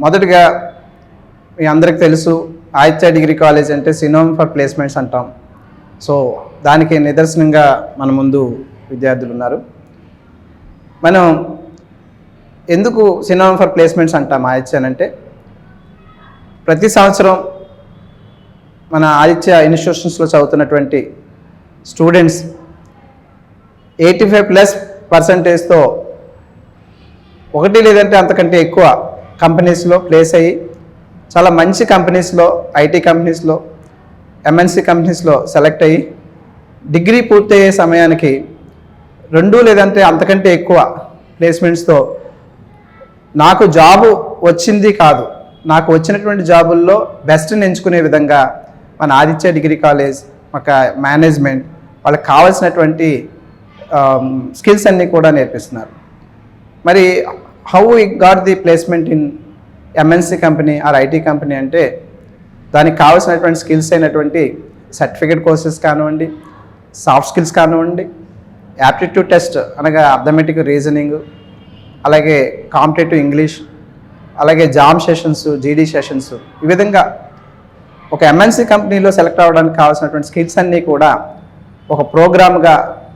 మొదటిగా మీ అందరికీ తెలుసు, ఆదిత్య డిగ్రీ కాలేజ్ అంటే సినోనిమ్ ఫర్ ప్లేస్మెంట్స్ అంటాం. సో దానికి నిదర్శనంగా మన ముందు విద్యార్థులు ఉన్నారు. మనం ఎందుకు సినోనిమ్ ఫర్ ప్లేస్మెంట్స్ అంటాం ఆదిత్య అంటే, ప్రతి సంవత్సరం మన ఆదిత్య ఇన్స్టిట్యూషన్స్లో చదువుతున్నటువంటి స్టూడెంట్స్ 85+% ఒకటి లేదంటే అంతకంటే ఎక్కువ కంపెనీస్లో ప్లేస్ అయ్యి చాలా మంచి కంపెనీస్లో, ఐటీ కంపెనీస్లో, ఎంఎన్సి కంపెనీస్లో సెలెక్ట్ అయ్యి డిగ్రీ పూర్తయ్యే సమయానికి 2 లేదంటే అంతకంటే ఎక్కువ ప్లేస్మెంట్స్తో నాకు జాబు వచ్చింది కాదు, నాకు వచ్చినటువంటి జాబుల్లో బెస్ట్ని ఎంచుకునే విధంగా మన ఆదిత్య డిగ్రీ కాలేజ్ ఒక మేనేజ్మెంట్ వాళ్ళకి కావాల్సినటువంటి స్కిల్స్ అన్నీ కూడా నేర్పిస్తున్నారు. మరి how we got the placement in MNC company or IT company అంటే, దానికి కావాల్సినటువంటి స్కిల్స్ అయినటువంటి సర్టిఫికేట్ కోర్సెస్ కానివ్వండి, సాఫ్ట్ స్కిల్స్ కానివ్వండి, యాప్టిట్యూడ్ టెస్ట్ అనగా అర్థమెటిక్ రీజనింగ్, అలాగే కాంపిటేటివ్ ఇంగ్లీష్, అలాగే జామ్ సెషన్స్, జీడీ సెషన్స్, ఈ విధంగా ఒక ఎంఎన్సి కంపెనీలో సెలెక్ట్ అవ్వడానికి కావాల్సినటువంటి స్కిల్స్ అన్నీ కూడా ఒక ప్రోగ్రామ్గా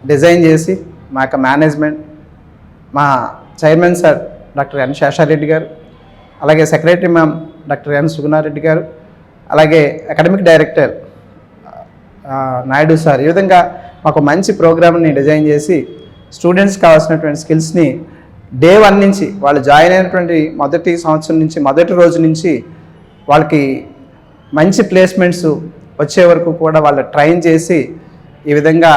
డిజైన్ చేసి మా యొక్క మేనేజ్మెంట్, మా chairman sir doctor N Seshareddy గారు, అలాగే secretary ma'am doctor N Sugunareddy గారు, అలాగే అకాడమిక్ డైరెక్టర్ నాయుడు సార్, ఈ విధంగా మాకు మంచి ప్రోగ్రామ్ని డిజైన్ చేసి స్టూడెంట్స్కి కావాల్సినటువంటి స్కిల్స్ని డే 1 నుంచి వాళ్ళు జాయిన్ అయినటువంటి మొదటి సంవత్సరం నుంచి, మొదటి రోజు నుంచి వాళ్ళకి మంచి ప్లేస్మెంట్స్ వచ్చే వరకు కూడా వాళ్ళు ట్రైన్ చేసి ఈ విధంగా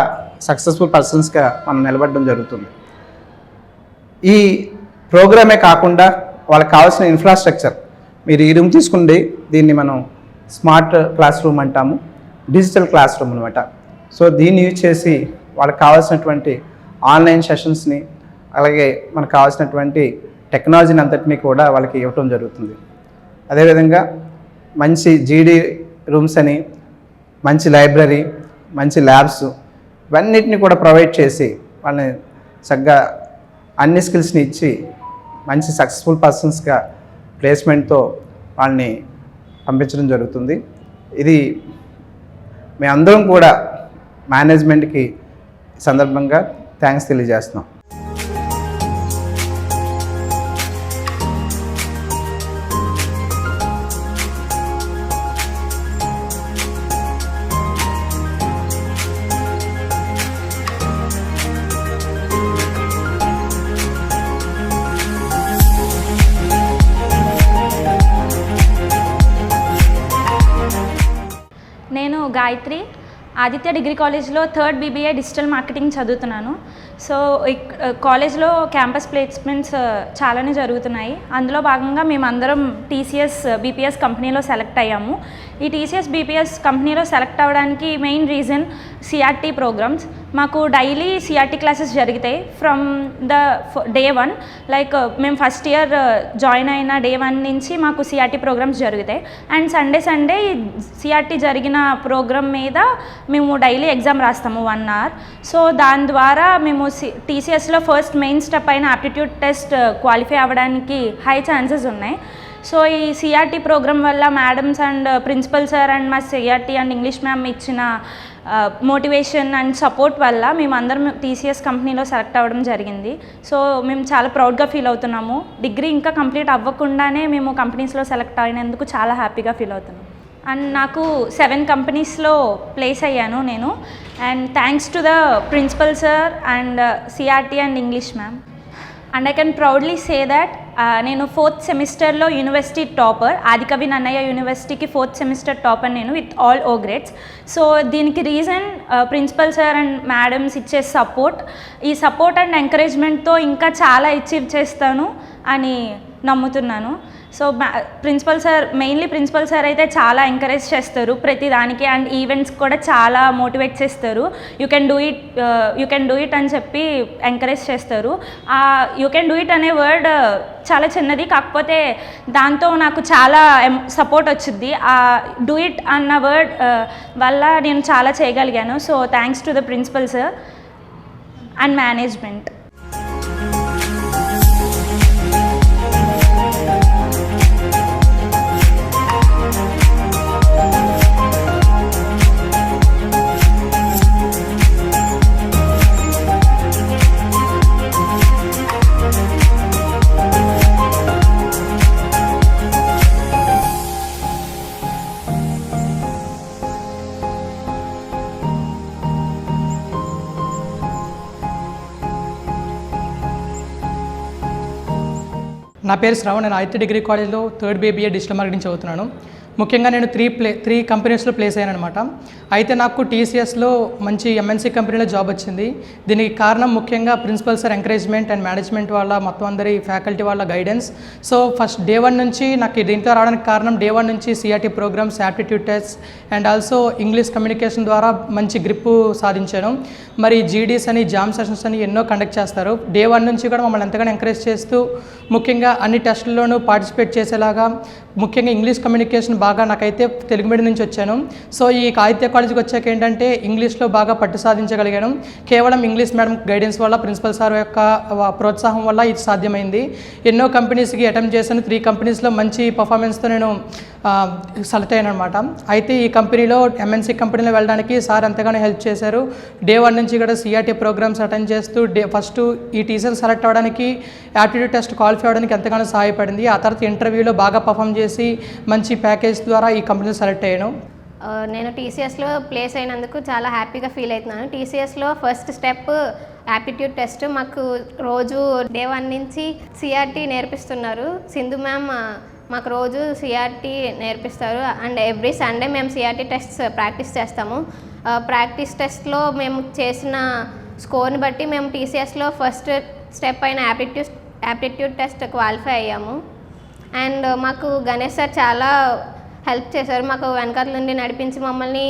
సక్సెస్ఫుల్ పర్సన్స్గా మనం నిలబడడం జరుగుతుంది. ఈ ప్రోగ్రామే కాకుండా వాళ్ళకి కావాల్సిన ఇన్ఫ్రాస్ట్రక్చర్, మీరు ఈ రూమ్ తీసుకుంటే దీన్ని మనం స్మార్ట్ క్లాస్ రూమ్ అంటాము, డిజిటల్ క్లాస్ రూమ్ అనమాట. సో దీన్ని యూజ్ చేసి వాళ్ళకి కావాల్సినటువంటి ఆన్లైన్ సెషన్స్ని, అలాగే మనకు కావాల్సినటువంటి టెక్నాలజీని అంతటినీ కూడా వాళ్ళకి ఇవ్వటం జరుగుతుంది. అదేవిధంగా మంచి జీడీ రూమ్స్ అని, మంచి లైబ్రరీ, మంచి ల్యాబ్స్, ఇవన్నిటిని కూడా ప్రొవైడ్ చేసి వాళ్ళని చక్కగా అన్ని స్కిల్స్ని ఇచ్చి మంచి సక్సెస్ఫుల్ పర్సన్స్గా ప్లేస్మెంట్తో వాళ్ళని పంపించడం జరుగుతుంది. ఇది మేమందరం కూడా మేనేజ్మెంట్కి సందర్భంగా థ్యాంక్స్ తెలియజేస్తున్నాం. నేను గాయత్రి, ఆదిత్య డిగ్రీ కాలేజ్లో 3rd BBA డిజిటల్ మార్కెటింగ్ చదువుతున్నాను. సో కాలేజ్లో క్యాంపస్ ప్లేస్మెంట్స్ చాలానే జరుగుతున్నాయి. అందులో భాగంగా మేమందరం TCS BPS కంపెనీలో సెలెక్ట్ అయ్యాము. ఈ TCS BPS కంపెనీలో సెలెక్ట్ అవ్వడానికి మెయిన్ రీజన్ CRT ప్రోగ్రామ్స్. మాకు డైలీ CRT క్లాసెస్ జరుగుతాయి ఫ్రమ్ ద డే 1. లైక్ మేము ఫస్ట్ ఇయర్ జాయిన్ అయిన డే 1 నుంచి మాకు CRT ప్రోగ్రామ్స్ జరుగుతాయి. అండ్ సండే CRT జరిగిన ప్రోగ్రామ్ మీద మేము డైలీ ఎగ్జామ్ రాస్తాము 1 hour. సో దాని ద్వారా మేము TCSలో ఫస్ట్ మెయిన్ స్టెప్ అయిన ఆప్టిట్యూడ్ టెస్ట్ క్వాలిఫై అవ్వడానికి హై ఛాన్సెస్ ఉన్నాయి. సో ఈ CRT ప్రోగ్రామ్ వల్ల madams and principal sir and మా CRT అండ్ ఇంగ్లీష్ మ్యామ్ ఇచ్చిన మోటివేషన్ అండ్ సపోర్ట్ వల్ల మేము అందరం TCS కంపెనీలో సెలెక్ట్ అవ్వడం జరిగింది. సో మేము చాలా ప్రౌడ్గా ఫీల్ అవుతున్నాము. డిగ్రీ ఇంకా కంప్లీట్ అవ్వకుండానే మేము కంపెనీస్లో సెలెక్ట్ అయినందుకు చాలా హ్యాపీగా ఫీల్ అవుతున్నాము. అండ్ నాకు 7 కంపెనీస్లో ప్లేస్ అయ్యాను నేను. And thanks to the principal sir and CRT and English ma'am. And I can proudly say that నేను 4th సెమిస్టర్లో యూనివర్సిటీ టాపర్, ఆదికవి నన్నయ్య యూనివర్సిటీకి 4th సెమిస్టర్ టాపర్ నేను with all O grades. So దీనికి reason principal sir and madams ఇచ్చే support. ఈ support and ఎంకరేజ్మెంట్తో ఇంకా చాలా అచీవ్ చేస్తాను అని నమ్ముతున్నాను. సో ప్రిన్సిపల్ సార్ అయితే చాలా ఎంకరేజ్ చేస్తారు ప్రతి దానికి. అండ్ ఈవెంట్స్ కూడా చాలా మోటివేట్ చేస్తారు. యూ కెన్ డూ ఇట్ అని చెప్పి ఎంకరేజ్ చేస్తారు. యూ కెన్ డూ ఇట్ అనే వర్డ్ చాలా చిన్నది, కాకపోతే దాంతో నాకు చాలా సపోర్ట్ వచ్చింది. డూ ఇట్ అన్న వర్డ్ వల్ల నేను చాలా చేయగలిగాను. So thanks to the principal sir and management. నా పేరు శ్రవణ్. నేను ఆదిత్య డిగ్రీ కాలేజ్లో థర్డ్ BBA డిజిటల్ మార్కెటింగ్ చదువుతున్నాను. ముఖ్యంగా నేను త్రీ కంపెనీస్లో ప్లేస్ అయ్యాను అనమాట. అయితే నాకు TCSలో మంచి MNC కంపెనీలో జాబ్ వచ్చింది. దీనికి కారణం ముఖ్యంగా principal sir encouragement and management వాళ్ళ మొత్తం అందరి ఫ్యాకల్టీ వాళ్ళ గైడెన్స్. సో ఫస్ట్ డే 1 నుంచి నాకు దీంట్లో రావడానికి కారణం డే 1 నుంచి CRT programs, aptitude test and also English communication ద్వారా మంచి గ్రిప్ సాధించాను. మరి GDs అని, జామ్ సెషన్స్ అని ఎన్నో కండక్ట్ చేస్తారు. డే 1 నుంచి కూడా మమ్మల్ని ఎంతగానో ఎంకరేజ్ చేస్తూ ముఖ్యంగా అన్ని టెస్టుల్లోనూ పార్టిసిపేట్ చేసేలాగా, ముఖ్యంగా ఇంగ్లీష్ కమ్యూనికేషన్ బాగా నాకైతే తెలుగు మీడియం నుంచి వచ్చాను. సో ఈ ఆదిత్య కాలేజీకి వచ్చాక ఏంటంటే ఇంగ్లీష్లో బాగా పట్టు సాధించగలిగాను. కేవలం ఇంగ్లీష్ మేడం గైడెన్స్ వల్ల, ప్రిన్సిపల్ సార్ యొక్క ప్రోత్సాహం వల్ల ఇది సాధ్యమైంది. ఎన్నో కంపెనీస్కి అటెంప్ట్ చేశాను. 3 కంపెనీస్లో మంచి పర్ఫార్మెన్స్తో నేను సెలెక్ట్ అయ్యాను అనమాట. అయితే ఈ కంపెనీలో MNC కంపెనీలో వెళ్ళడానికి సార్ ఎంతగానో హెల్ప్ చేశారు. డే 1 నుంచి కూడా CRT ప్రోగ్రామ్స్ అటెండ్ చేస్తూ ఫస్ట్ ఈ టీచర్ సెలెక్ట్ అవ్వడానికి, యాప్టిట్యూడ్ టెస్ట్ క్వాలిఫై అవ్వడానికి ఎంతగానో సహాయపడింది. ఆ తర్వాత ఇంటర్వ్యూలో బాగా పర్ఫామ్ చేసి మంచి ప్యాకేజ్ ద్వారా ఈ కంపెనీలో సెలెక్ట్ అయ్యాను. నేను TCSలో ప్లేస్ అయినందుకు చాలా హ్యాపీగా ఫీల్ అవుతున్నాను. TCSలో ఫస్ట్ స్టెప్ యాప్టిట్యూడ్ టెస్ట్. మాకు రోజు డే 1 నుంచి CRT నేర్పిస్తున్నారు. సింధు మ్యామ్ మాకు రోజు CRT నేర్పిస్తారు అండ్ ఎవ్రీ సండే మేము CRT టెస్ట్స్ ప్రాక్టీస్ చేస్తాము. ప్రాక్టీస్ టెస్ట్లో మేము చేసిన స్కోర్ని బట్టి మేము TCSలో ఫస్ట్ స్టెప్ అయిన యాప్టిట్యూడ్ టెస్ట్ క్వాలిఫై అయ్యాము. అండ్ మాకు గణేష్ సార్ చాలా హెల్ప్ చేశారు. మాకు వెనకాల నుండి నడిపించి మమ్మల్ని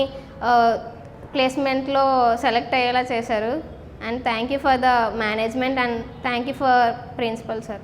ప్లేస్మెంట్లో సెలెక్ట్ అయ్యేలా చేశారు. And thank you for the management and thank you for principal sir.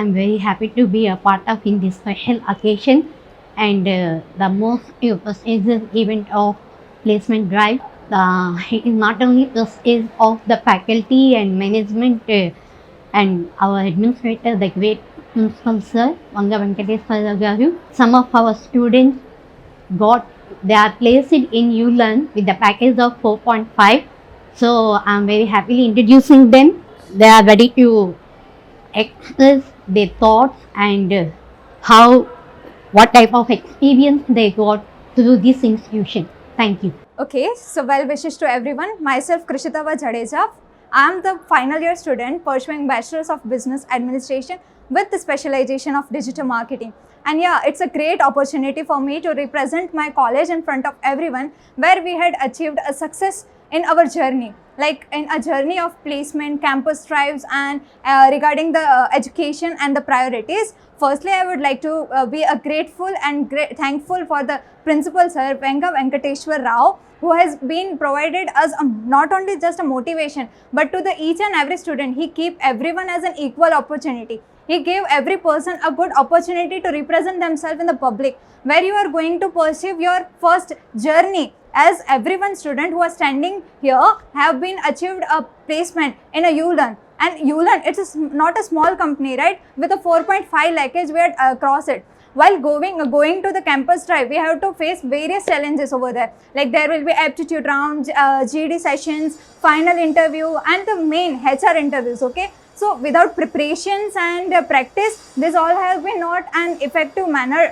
I'm very happy to be a part of in this special occasion and the most prestigious event of placement drive. It is not only prestige of the faculty and management and our administrator, the great principal sir, Vanga Venkateswara Garu. Some of our students they are placed in ULearn with the package of 4.5. So I'm very happily introducing them. They are ready to express their thoughts and what type of experience they got through this institution. Thank you. Okay, so well wishes to everyone. Myself Krishitava Jadeja. I am the final year student pursuing Bachelor's of Business Administration with the specialization of digital marketing. And yeah, it's a great opportunity for me to represent my college in front of everyone where we had achieved a success in our journey, like in a journey of placement, campus drives and regarding the education and the priorities. Firstly, I would like to be a grateful and thankful for the principal sir Vanga Venkateshwar Rao, who has been provided us not only just a motivation but to the each and every student. He keep everyone as an equal opportunity. He gave every person a good opportunity to represent themselves in the public, where you are going to pursue your first journey. As everyone student who are standing here have been achieved a placement in a ULearn. And ULearn, it's not a small company, right? With a 4.5 package, we had crossed it. While going to the campus drive, we have to face various challenges over there. Like there will be aptitude rounds, GD sessions, final interview, and the main HR interviews. Okay, so without preparations and practice, this all have been not an effective manner.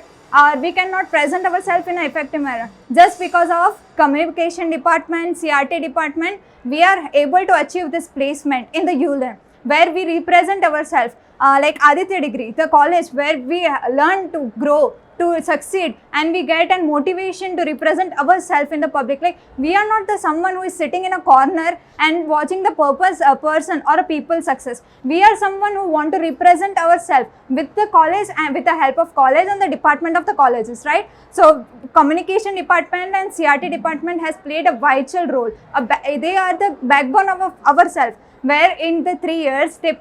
We cannot present ourselves in an effective manner. Just because of communication department, CRT department, we are able to achieve this placement in the ULearn, where we represent ourselves like Aditya Degree, the college where we learn to grow, to succeed, and we get a motivation to represent ourselves in the public. Like we are not the someone who is sitting in a corner and watching the person or a people's success. We are someone who want to represent ourselves with the college and with the help of college and the department of the colleges, right? So communication department and CRT department has played a vital role. They are the backbone of ourselves, where in the 3 years they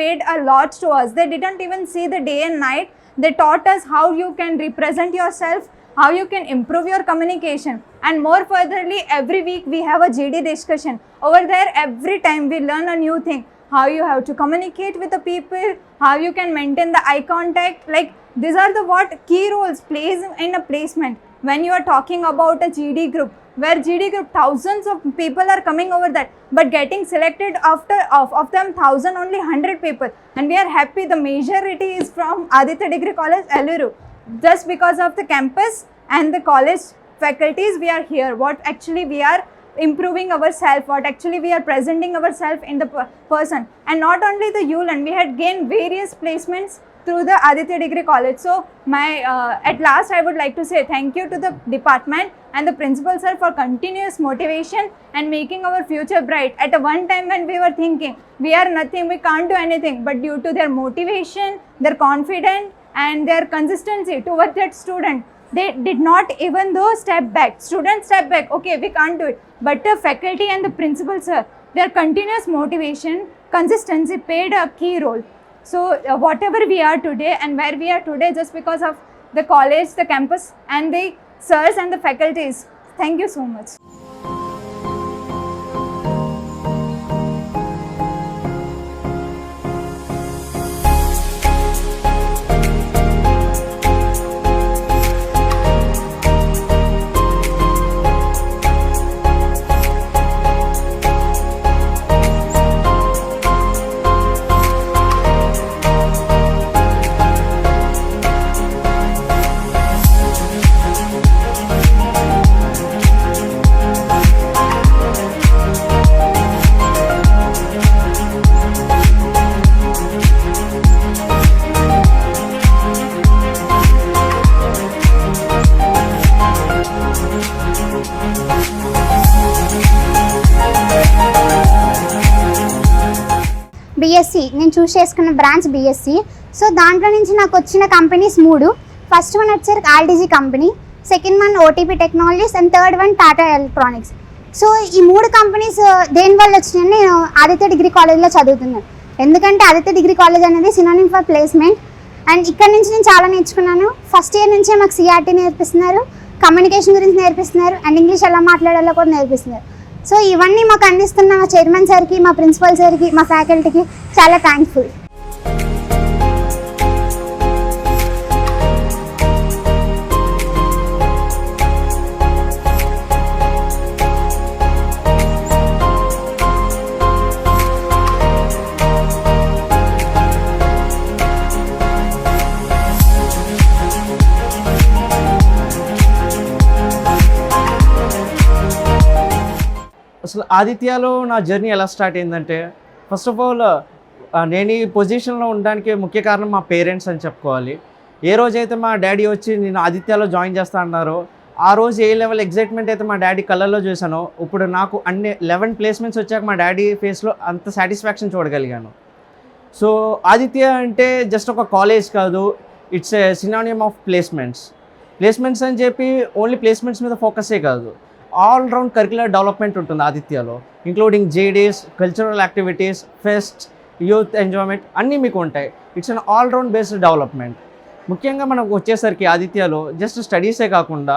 paid a lot to us. They didn't even see the day and night. They taught us how you can represent yourself, how you can improve your communication. And more furtherly, every week we have a GD discussion. Over there, every time we learn a new thing, how you have to communicate with the people, how you can maintain the eye contact. Like these are the what key roles plays in a placement. When you are talking about a GD group, where GD group thousands of people are coming over that, but getting selected after of them 1000 only 100 people, and we are happy the majority is from Aditya Degree College, Eluru. Just because of the campus and the college faculties, we are here. What actually we are improving ourselves, what actually we are presenting ourselves in the person. And not only the ULAN, we had gained various placements through the Aditya Degree College. So at last I would like to say thank you to the department and the principal sir for continuous motivation and making our future bright. At a one time when we were thinking we are nothing, we can't do anything, but due to their motivation, their confidence and their consistency towards that student, they did not even though step back. Students step back, okay, we can't do it, but the faculty and the principal sir, their continuous motivation, consistency played a key role. So whatever we are today and where we are today, just because of the college, the campus and the sirs and the faculties. Thank you so much. BSc నేను చూస్ చేసుకున్న branch BSc. So దాంట్లో నుంచి నాకు వచ్చిన companies 3. First one వచ్చేసరికి ఆల్టీజీ company, second one OTP technologies and third one Tata electronics. So ఈ 3 companies దేనివల్ల వచ్చినాయని నేను ఆదిత్య డిగ్రీ కాలేజ్లో చదువుతున్నాను. ఎందుకంటే ఆదిత్య డిగ్రీ కాలేజ్ అనేది సినానిమ్ ఫర్ ప్లేస్మెంట్. అండ్ ఇక్కడ నుంచి నేను చాలా నేర్చుకున్నాను. ఫస్ట్ ఇయర్ నుంచే మాకు సిఆర్టీ నేర్పిస్తున్నారు, కమ్యూనికేషన్ గురించి నేర్పిస్తున్నారు అండ్ ఇంగ్లీష్ ఎలా మాట్లాడాలో కూడా నేర్పిస్తున్నారు. సో ఇవన్నీ మాకు అందిస్తున్న మా చైర్మన్ సార్కి, మా ప్రిన్సిపల్ సార్కి, మా ఫ్యాకల్టీకి చాలా థ్యాంక్ఫుల్. అసలు ఆదిత్యలో నా జర్నీ ఎలా స్టార్ట్ అయిందంటే, ఫస్ట్ ఆఫ్ ఆల్ నేను ఈ పొజిషన్లో ఉండడానికి ముఖ్య కారణం మా పేరెంట్స్ అని చెప్పుకోవాలి. ఏ రోజైతే మా డాడీ వచ్చి నేను ఆదిత్యలో జాయిన్ చేస్తా అన్నారో ఆ రోజు ఏ లెవెల్ ఎగ్జైట్మెంట్ అయితే మా డాడీ కళ్ళల్లో చూసానో, ఇప్పుడు నాకు అన్ని 11 ప్లేస్మెంట్స్ వచ్చాక మా డాడీ ఫేస్లో అంత సాటిస్ఫాక్షన్ చూడగలిగాను. సో ఆదిత్య అంటే జస్ట్ ఒక కాలేజ్ కాదు, it's a synonym of placements అని చెప్పి ఓన్లీ ప్లేస్మెంట్స్ మీద ఫోకసే కాదు, ఆల్ రౌండ్ కరిక్యులర్ డెవలప్మెంట్ ఉంటుంది ఆదిత్యలో, ఇంక్లూడింగ్ జేడీస్, cultural activities, fest, youth enjoyment అన్నీ మీకు ఉంటాయి. It's an all round based development. ముఖ్యంగా మనకు వచ్చేసరికి ఆదిత్యలో జస్ట్ స్టడీసే కాకుండా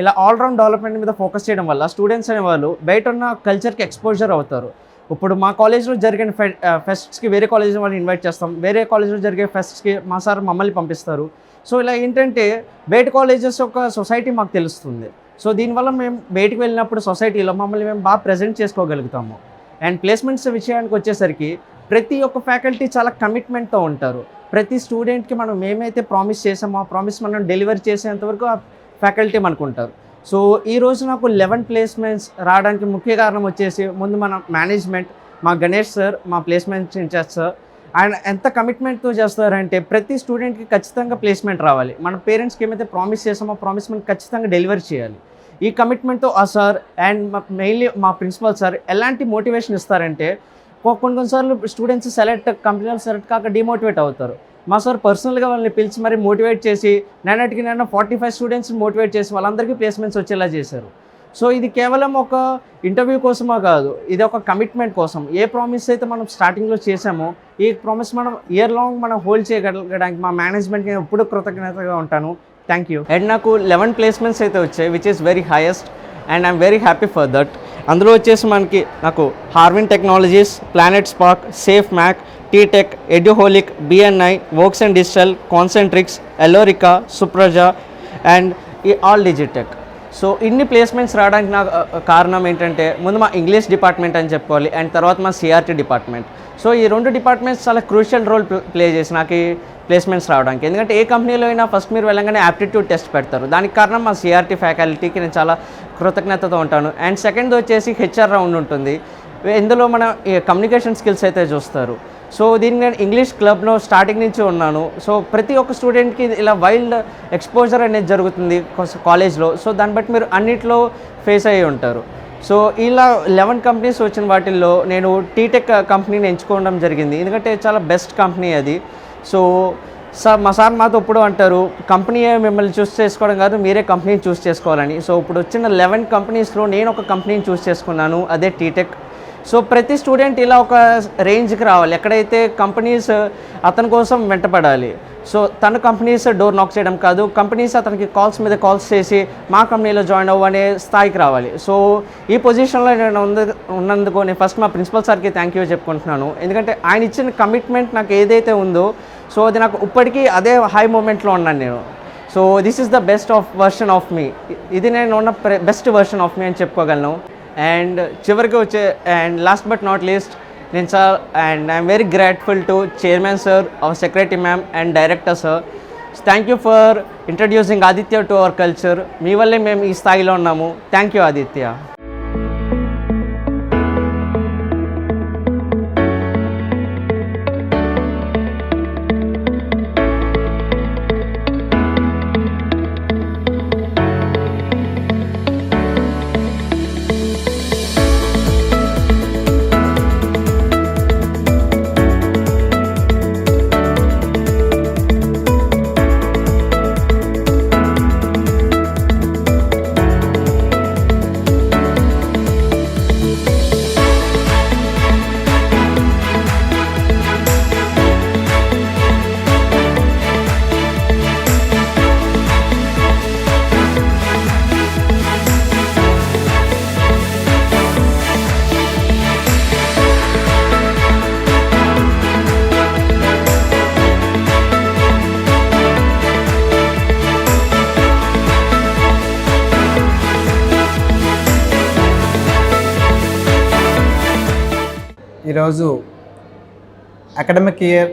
ఇలా ఆల్ రౌండ్ డెవలప్మెంట్ మీద ఫోకస్ చేయడం వల్ల స్టూడెంట్స్ అనేవాళ్ళు బయట ఉన్న కల్చర్కి ఎక్స్పోజర్ అవుతారు. ఇప్పుడు మా కాలేజ్లో జరిగిన ఫెస్ట్స్కి వేరే కాలేజ్ వాళ్ళని ఇన్వైట్ చేస్తాం, వేరే కాలేజ్లో జరిగే ఫెస్ట్స్కి మా సార్ మమ్మల్ని పంపిస్తారు. సో ఇలా ఏంటంటే బయట కాలేజెస్ యొక్క సొసైటీ మాకు తెలుస్తుంది. సో దీనివల్ల మేము బయటకు వెళ్ళినప్పుడు సొసైటీలో మమ్మల్ని మేము బాగా ప్రజెంట్ చేసుకోగలుగుతాము. అండ్ ప్లేస్మెంట్స్ విషయానికి వచ్చేసరికి ప్రతి ఒక్క ఫ్యాకల్టీ చాలా కమిట్మెంట్తో ఉంటారు. ప్రతి స్టూడెంట్కి మనం ఏమైతే ప్రామిస్ చేసామో ఆ ప్రామిస్ మనం డెలివరీ చేసేంతవరకు ఆ ఫ్యాకల్టీ మనకు ఉంటారు. సో ఈరోజు నాకు 11 ప్లేస్మెంట్స్ రావడానికి ముఖ్య కారణం వచ్చేసి ముందు మన మేనేజ్మెంట్, మా గణేష్ సార్, మా ప్లేస్మెంట్ ఇన్ఛార్జ్ సార్, ఆయన ఎంత కమిట్మెంట్తో చేస్తారంటే ప్రతి స్టూడెంట్కి ఖచ్చితంగా ప్లేస్మెంట్ రావాలి. మన పేరెంట్స్కి ఏమైతే ప్రామిస్ చేసామో ఆ ప్రామిస్ మనం ఖచ్చితంగా డెలివరీ చేయాలి. ఈ కమిట్మెంట్తో ఆ సార్ అండ్ మెయిన్లీ మా ప్రిన్సిపల్ సార్ ఎలాంటి మోటివేషన్ ఇస్తారంటే, కొన్నిసార్లు స్టూడెంట్స్ కంపెనీలో సెలెక్ట్ కాక డిమోటివేట్ అవుతారు. మా సార్ పర్సనల్గా వాళ్ళని పిలిచి మరి మోటివేట్ చేసి 45 స్టూడెంట్స్ని మోటివేట్ చేసి వాళ్ళందరికీ ప్లేస్మెంట్స్ వచ్చేలా చేశారు. సో ఇది కేవలం ఒక ఇంటర్వ్యూ కోసమో కాదు, ఇది ఒక కమిట్మెంట్ కోసం. ఏ ప్రామిస్ అయితే మనం స్టార్టింగ్లో చేసామో ఈ ప్రామిస్ మనం ఇయర్ లాంగ్ మనం హోల్డ్ చేయగలగడానికి మా మేనేజ్మెంట్కి ఎప్పుడు కృతజ్ఞతగా ఉంటాను. Thank you. అండ్ నాకు 11 ప్లేస్మెంట్స్ అయితే వచ్చాయి, which is very highest and I'm very happy for that. అందులో వచ్చేసి నాకు Harvin technologies, planet spark, safe mac, Ttech, Eduholic, BNI, Vox and digital, Concentrix, Elorica, Supraja and all Digitech. So ఇన్ని placements రావడానికి నాకు కారణం ఏంటంటే ముందు మా ఇంగ్లీష్ డిపార్ట్మెంట్ అని చెప్పుకోవాలి, అండ్ తర్వాత మా సిఆర్టీ డిపార్ట్మెంట్. సో ఈ 2 డిపార్ట్మెంట్స్ చాలా క్రూషియల్ రోల్ ప్లే చేసి నాకు ఈ ప్లేస్మెంట్స్ రావడానికి. ఎందుకంటే ఏ కంపెనీలో అయినా ఫస్ట్ మీరు వెళ్ళగానే యాప్టిట్యూడ్ టెస్ట్ పెడతారు, దానికి కారణం మా సిఆర్టీ ఫ్యాకల్టీకి నేను చాలా కృతజ్ఞతతో ఉంటాను. అండ్ సెకండ్ వచ్చేసి హెచ్ఆర్ రౌండ్ ఉంటుంది, ఇందులో మన కమ్యూనికేషన్ స్కిల్స్ అయితే చూస్తారు. సో దీనికి నేను ఇంగ్లీష్ క్లబ్లో స్టార్టింగ్ నుంచి ఉన్నాను. సో ప్రతి ఒక్క స్టూడెంట్కి ఇలా వైల్డ్ ఎక్స్పోజర్ అనేది జరుగుతుంది కాలేజ్లో. సో దాన్ని బట్టి మీరు అన్నిట్లో ఫేస్ అయ్యి ఉంటారు. సో ఇలా 11 కంపెనీస్ వచ్చిన వాటిల్లో నేను టీటెక్ కంపెనీని ఎంచుకోవడం జరిగింది, ఎందుకంటే చాలా బెస్ట్ కంపెనీ అది. సో మా సార్ మాతో ఎప్పుడు అంటారు, కంపెనీయే మిమ్మల్ని చూస్ చేసుకోవడం కాదు, మీరే కంపెనీని చూస్ చేసుకోవాలని. సో ఇప్పుడు వచ్చిన 11 కంపెనీస్లో నేను ఒక కంపెనీని చూస్ చేసుకున్నాను, అదే టీటెక్. సో ప్రతి స్టూడెంట్ ఇలా ఒక రేంజ్కి రావాలి, ఎక్కడైతే కంపెనీస్ అతని కోసం వెంటపడాలి. సో తన కంపెనీస్ డోర్ నాక్ చేయడం కాదు, కంపెనీస్ అతనికి కాల్స్ మీద కాల్స్ చేసి మా కంపెనీలో జాయిన్ అవ్వు అనే స్థాయికి రావాలి. సో ఈ పొజిషన్లో నేను ఉన్నందుకు నేను ఫస్ట్ మా ప్రిన్సిపల్ సార్కి థ్యాంక్ యూ చెప్పుకుంటున్నాను, ఎందుకంటే ఆయన ఇచ్చిన కమిట్మెంట్ నాకు ఏదైతే ఉందో సో అది నాకు ఇప్పటికీ అదే హై మూమెంట్లో ఉన్నాను నేను. So this is the best of version of me, ఇది నేను ఉన్న బెస్ట్ వర్షన్ ఆఫ్ మీ అని చెప్పుకోగలను. అండ్ చివరికి వచ్చే and last but not least నేను sir and I'm very grateful to chairman sir, our secretary ma'am and director sir. Thank you for introducing Aditya to our culture. మీ వల్లే మేము ఈ స్థాయిలో ఉన్నాము. Thank you Aditya. ఈరోజు అకాడమిక్ ఇయర్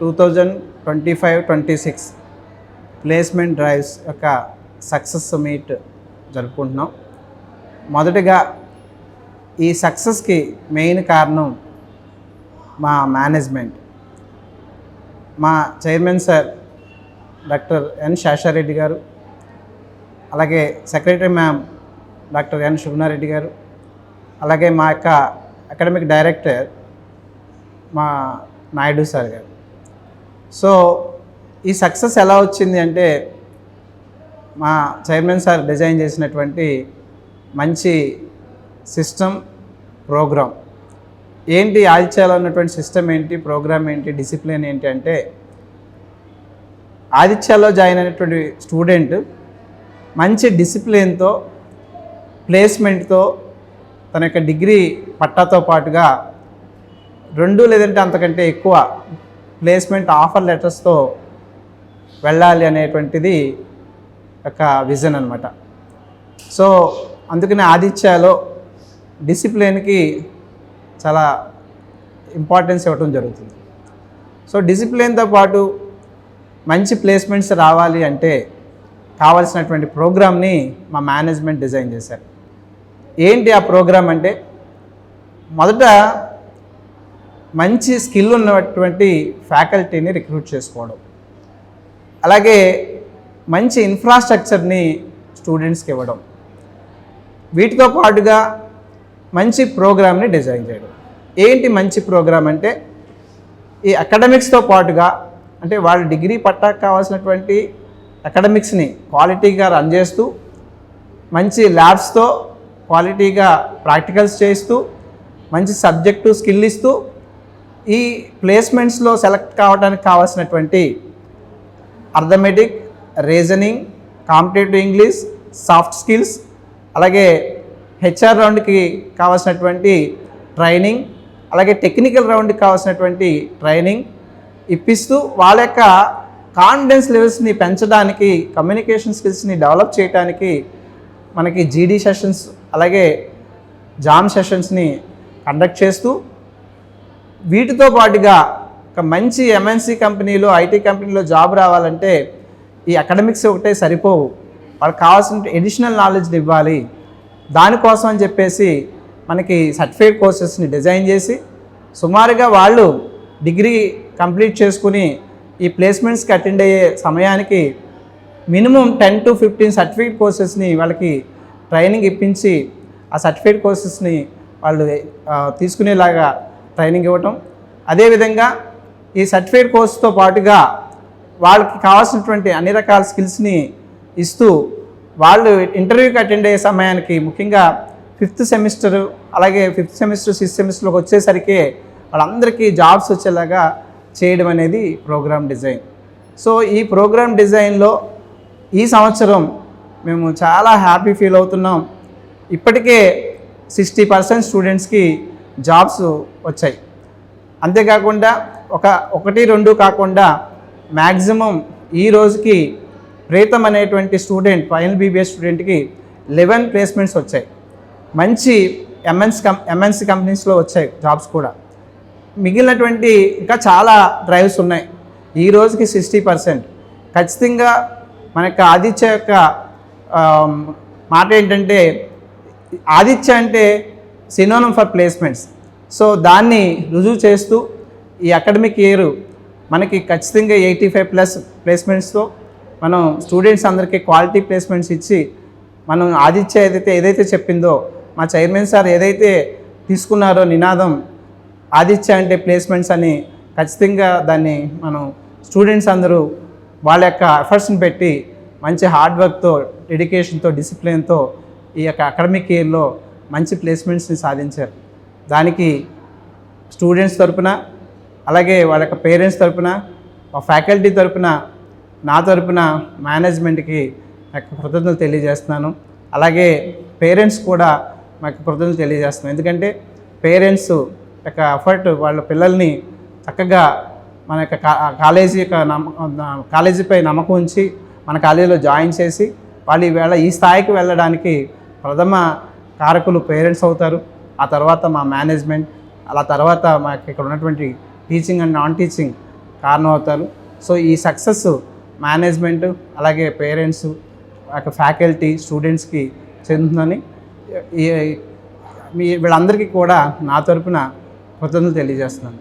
2025-26 ప్లేస్మెంట్ డ్రైవ్స్ యొక్క success meet జరుపుకుంటున్నాం. మొదటిగా ఈ సక్సెస్కి మెయిన్ కారణం మా మేనేజ్మెంట్. మా chairman sir doctor N Seshareddy గారు, అలాగే సెక్రటరీ మ్యామ్ డాక్టర్ ఎన్ శుభనారెడ్డి గారు, అలాగే మా యొక్క అకాడమిక్ డైరెక్టర్ మా నాయుడు సార్ గారు. సో ఈ సక్సెస్ ఎలా వచ్చింది అంటే మా చైర్మన్ సార్ డిజైన్ చేసినటువంటి మంచి సిస్టమ్, ప్రోగ్రామ్. ఏంటి ఆదిత్యలో ఉన్నటువంటి సిస్టమ్ ఏంటి, ప్రోగ్రామ్ ఏంటి, డిసిప్లిన్ ఏంటి అంటే ఆదిత్యలో జాయిన్ అయినటువంటి స్టూడెంట్ మంచి డిసిప్లిన్తో, ప్లేస్మెంట్తో, తన యొక్క డిగ్రీ పట్టాతో పాటుగా 2 లేదంటే అంతకంటే ఎక్కువ ప్లేస్మెంట్ ఆఫర్ లెటర్స్తో వెళ్ళాలి అనేటువంటిది ఒక విజన్ అనమాట. సో అందుకనే ఆదిత్యలో డిసిప్లిన్కి చాలా ఇంపార్టెన్స్ ఇవ్వడం జరుగుతుంది. సో డిసిప్లిన్తో పాటు మంచి ప్లేస్మెంట్స్ రావాలి అంటే కావాల్సినటువంటి ప్రోగ్రామ్ని మా మేనేజ్మెంట్ డిజైన్ చేశారు. ఏంటి ఆ ప్రోగ్రామ్ అంటే, మొదట మంచి స్కిల్ ఉన్నటువంటి ఫ్యాకల్టీని రిక్రూట్ చేసుకోవడం, అలాగే మంచి ఇన్ఫ్రాస్ట్రక్చర్ని స్టూడెంట్స్కి ఇవ్వడం, వీటితో పాటుగా మంచి ప్రోగ్రామ్ని డిజైన్ చేయడం. ఏంటి మంచి ప్రోగ్రామ్ అంటే, ఈ అకాడమిక్స్తో పాటుగా అంటే వాళ్ళ డిగ్రీ పట్టాకు కావాల్సినటువంటి అకాడమిక్స్ని క్వాలిటీగా రన్ చేస్తూ, మంచి ల్యాబ్స్తో క్వాలిటీగా ప్రాక్టికల్స్ చేస్తూ, మంచి సబ్జెక్టు స్కిల్ ఇస్తూ, ఈ ప్లేస్మెంట్స్లో సెలెక్ట్ కావడానికి కావాల్సినటువంటి arithmetic, reasoning, competitive English, soft skills, అలాగే హెచ్ఆర్ రౌండ్కి కావాల్సినటువంటి ట్రైనింగ్, అలాగే టెక్నికల్ రౌండ్కి కావాల్సినటువంటి ట్రైనింగ్ ఇప్పిస్తూ వాళ్ళ యొక్క కాన్ఫిడెన్స్ లెవెల్స్ని పెంచడానికి, కమ్యూనికేషన్ స్కిల్స్ని డెవలప్ చేయడానికి మనకి జీడీ సెషన్స్ అలాగే జామ్ సెషన్స్ని కండక్ట్ చేస్తూ, వీటితో పాటుగా ఒక మంచి ఎంఎన్సీ కంపెనీలో, ఐటీ కంపెనీలో జాబ్ రావాలంటే ఈ అకాడమిక్స్ ఒకటే సరిపోవు, వాళ్ళకి కావాల్సిన ఎడిషనల్ నాలెడ్జ్ని ఇవ్వాలి. దానికోసం అని చెప్పేసి మనకి సర్టిఫికేట్ కోర్సెస్ని డిజైన్ చేసి సుమారుగా వాళ్ళు డిగ్రీ కంప్లీట్ చేసుకుని ఈ ప్లేస్మెంట్స్కి అటెండ్ అయ్యే సమయానికి మినిమం 10 to 15 సర్టిఫికేట్ కోర్సెస్ని వాళ్ళకి ట్రైనింగ్ ఇప్పించి ఆ సర్టిఫికేట్ కోర్సెస్ని వాళ్ళు తీసుకునేలాగా ట్రైనింగ్ ఇవ్వటం. అదేవిధంగా ఈ సర్టిఫికేట్ కోర్సుతో పాటుగా వాళ్ళకి కావాల్సినటువంటి అన్ని రకాల స్కిల్స్ని ఇస్తూ వాళ్ళు ఇంటర్వ్యూకి అటెండ్ అయ్యే సమయానికి ముఖ్యంగా 5th సెమిస్టర్ అలాగే 5th సెమిస్టర్ 6th సెమిస్టర్లోకి వచ్చేసరికి వాళ్ళందరికీ జాబ్స్ వచ్చేలాగా చేయడం అనేది ప్రోగ్రామ్ డిజైన్. సో ఈ ప్రోగ్రామ్ డిజైన్లో ఈ సంవత్సరం మేము చాలా హ్యాపీ ఫీల్ అవుతున్నాం. ఇప్పటికే 60% స్టూడెంట్స్కి జాబ్స్ వచ్చాయి. అంతేకాకుండా 1-2 కాకుండా మ్యాక్సిమం ఈ రోజుకి ప్రీతం అనేటువంటి స్టూడెంట్, ఫైనల్ బీబీఏ స్టూడెంట్కి 11 ప్లేస్మెంట్స్ వచ్చాయి. మంచి ఎంఎన్సీ కంపెనీస్లో వచ్చాయి జాబ్స్ కూడా. మిగిలినటువంటి ఇంకా చాలా డ్రైవ్స్ ఉన్నాయి. ఈ రోజుకి 60%. ఖచ్చితంగా మన యొక్క ఆదిత్య యొక్క మాట ఏంటంటే, ఆదిత్య అంటే సినోనిమ్ ఫర్ ప్లేస్మెంట్స్. సో దాన్ని రుజువు చేస్తూ ఈ అకాడమిక్ ఇయర్ మనకి ఖచ్చితంగా 85+ ప్లేస్మెంట్స్తో మనం స్టూడెంట్స్ అందరికీ క్వాలిటీ ప్లేస్మెంట్స్ ఇచ్చి, మనం ఆదిత్య ఏదైతే చెప్పిందో, మా చైర్మన్ సార్ ఏదైతే తీసుకున్నారో నినాదం ఆదిత్య అంటే ప్లేస్మెంట్స్ అని, ఖచ్చితంగా దాన్ని మనం స్టూడెంట్స్ అందరూ వాళ్ళ యొక్క ఎఫర్ట్స్ని పెట్టి మంచి హార్డ్ వర్క్తో, డెడికేషన్తో, డిసిప్లిన్తో ఈ యొక్క అకాడమిక్ ఇయర్లో మంచి ప్లేస్మెంట్స్ని సాధించారు. దానికి స్టూడెంట్స్ తరపున, అలాగే వాళ్ళ యొక్క పేరెంట్స్ తరపున, మా ఫ్యాకల్టీ తరపున, నా తరపున మేనేజ్మెంట్కి నాకు కృతజ్ఞతలు తెలియజేస్తున్నాను. అలాగే పేరెంట్స్ కూడా మాకు కృతజ్ఞతలు తెలియజేస్తున్నాను. ఎందుకంటే పేరెంట్స్ యొక్క ఎఫర్ట్ వాళ్ళ పిల్లల్ని చక్కగా మన యొక్క కాలేజీపై నమ్మకం ఉంచి మన కాలేజీలో జాయిన్ చేసి వాళ్ళు ఈవేళ ఈ స్థాయికి వెళ్ళడానికి ప్రథమ కారకులు పేరెంట్స్ అవుతారు. ఆ తర్వాత మా మేనేజ్మెంట్, అలా తర్వాత మాకు ఇక్కడ ఉన్నటువంటి టీచింగ్ అండ్ నాన్ టీచింగ్ కారణం అవుతారు. సో ఈ సక్సెస్ మేనేజ్మెంట్ అలాగే పేరెంట్స్, ఫ్యాకల్టీ, స్టూడెంట్స్కి చెందుతుందని వీళ్ళందరికీ కూడా నా తరపున కృతజ్ఞతలు తెలియజేస్తున్నాను.